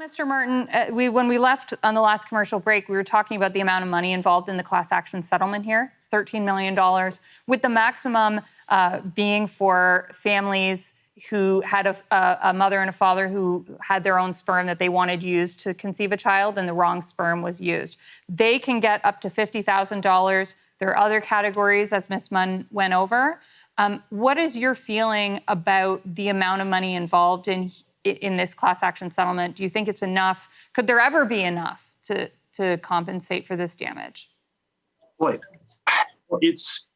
Mr. Martin, when we left on the last commercial break, we were talking about the amount of money involved in the class action settlement here. It's $13 million, with the maximum being for families who had a mother and a father who had their own sperm that they wanted used to conceive a child, and the wrong sperm was used. They can get up to $50,000. There are other categories, as Ms. Munn went over. What is your feeling about the amount of money involved in this class action settlement? Do you think it's enough? Could there ever be enough to compensate for this damage? Well, it's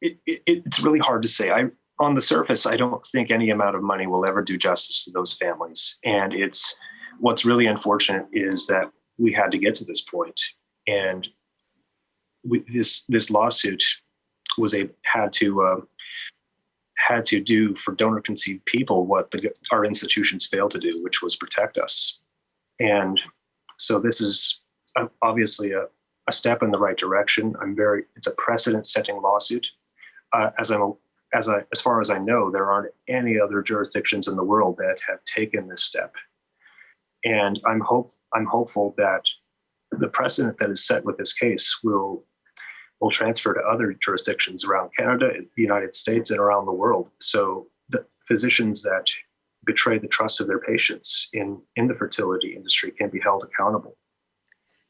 really hard to say. On the surface, I don't think any amount of money will ever do justice to those families. And what's really unfortunate is that we had to get to this point. And this lawsuit had to do for donor conceived people what our institutions failed to do, which was protect us. And so this is obviously a step in the right direction. It's a precedent-setting lawsuit. As far as I know, there aren't any other jurisdictions in the world that have taken this step. And I'm hopeful that the precedent that is set with this case will transfer to other jurisdictions around Canada, the United States, and around the world. So the physicians that betray the trust of their patients in the fertility industry can be held accountable.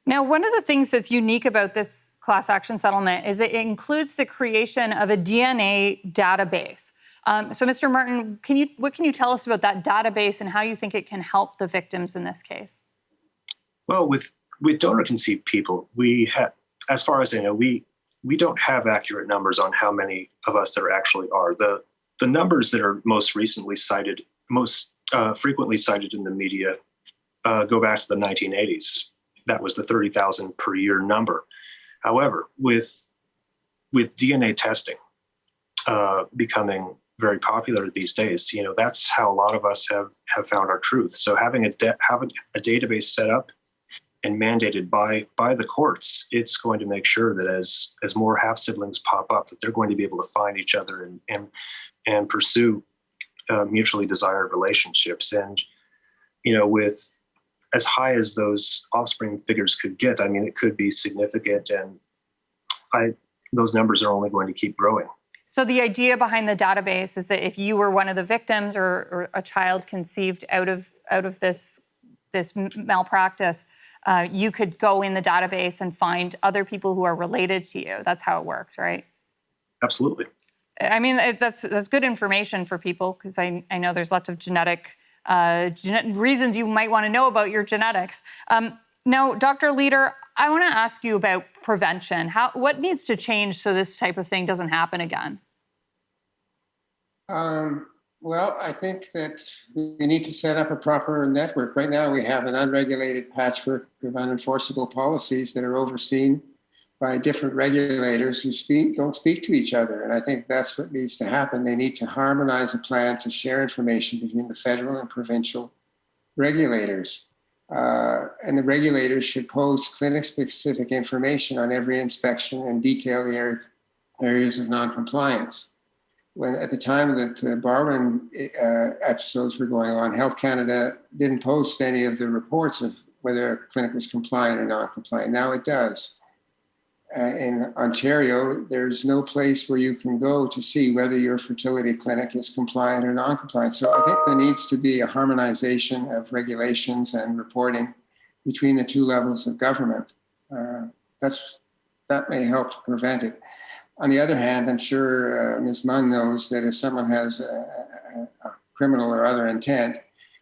Now, one of the things that's unique about this class action settlement is it includes the creation of a DNA database. So, Mr. Martin, what can you tell us about that database and how you think it can help the victims in this case? Well, with donor conceived people, as far as I know, we don't have accurate numbers on how many of us there actually are. The numbers that are most frequently cited in the media go back to the 1980s. That was the 30,000 per year number. However, with DNA testing becoming very popular these days, that's how a lot of us have found our truth. So having a database set up and mandated by the courts, it's going to make sure that as more half siblings pop up, that they're going to be able to find each other and pursue mutually desired relationships. And with as high as those offspring figures could get, I mean, it could be significant, and those numbers are only going to keep growing. So the idea behind the database is that if you were one of the victims or a child conceived out of this malpractice, you could go in the database and find other people who are related to you. That's how it works, right? Absolutely. I mean, that's good information for people, because I know there's lots of genetic reasons you might want to know about your genetics. Now, Dr. Leader, I want to ask you about prevention. What needs to change so this type of thing doesn't happen again? Well, I think that we need to set up a proper network. Right now, we have an unregulated patchwork of unenforceable policies that are overseen by different regulators who don't speak to each other. And I think that's what needs to happen. They need to harmonize a plan to share information between the federal and provincial regulators. And the regulators should post clinic-specific information on every inspection and detail the areas of non-compliance. When at the time that the Barwin episodes were going on, Health Canada didn't post any of the reports of whether a clinic was compliant or non-compliant. Now it does. In Ontario, there's no place where you can go to see whether your fertility clinic is compliant or non-compliant. So I think there needs to be a harmonization of regulations and reporting between the two levels of government. That may help to prevent it. On the other hand, I'm sure Ms. Munn knows that if someone has a criminal or other intent,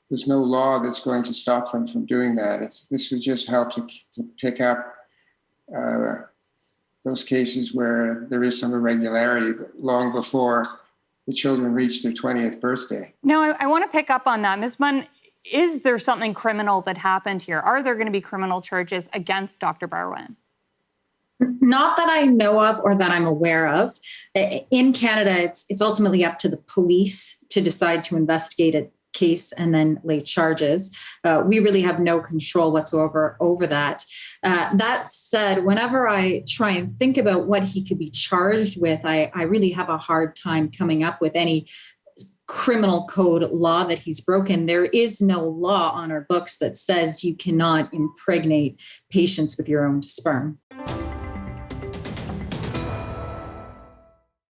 there's no law that's going to stop them from doing that. This would just help to pick up those cases where there is some irregularity long before the children reach their 20th birthday. Now, I want to pick up on that. Ms. Munn, is there something criminal that happened here? Are there going to be criminal charges against Dr. Barwin? Not that I know of or that I'm aware of. In Canada, it's ultimately up to the police to decide to investigate a case and then lay charges. We really have no control whatsoever over that. That said, whenever I try and think about what he could be charged with, I really have a hard time coming up with any criminal code law that he's broken. There is no law on our books that says you cannot impregnate patients with your own sperm.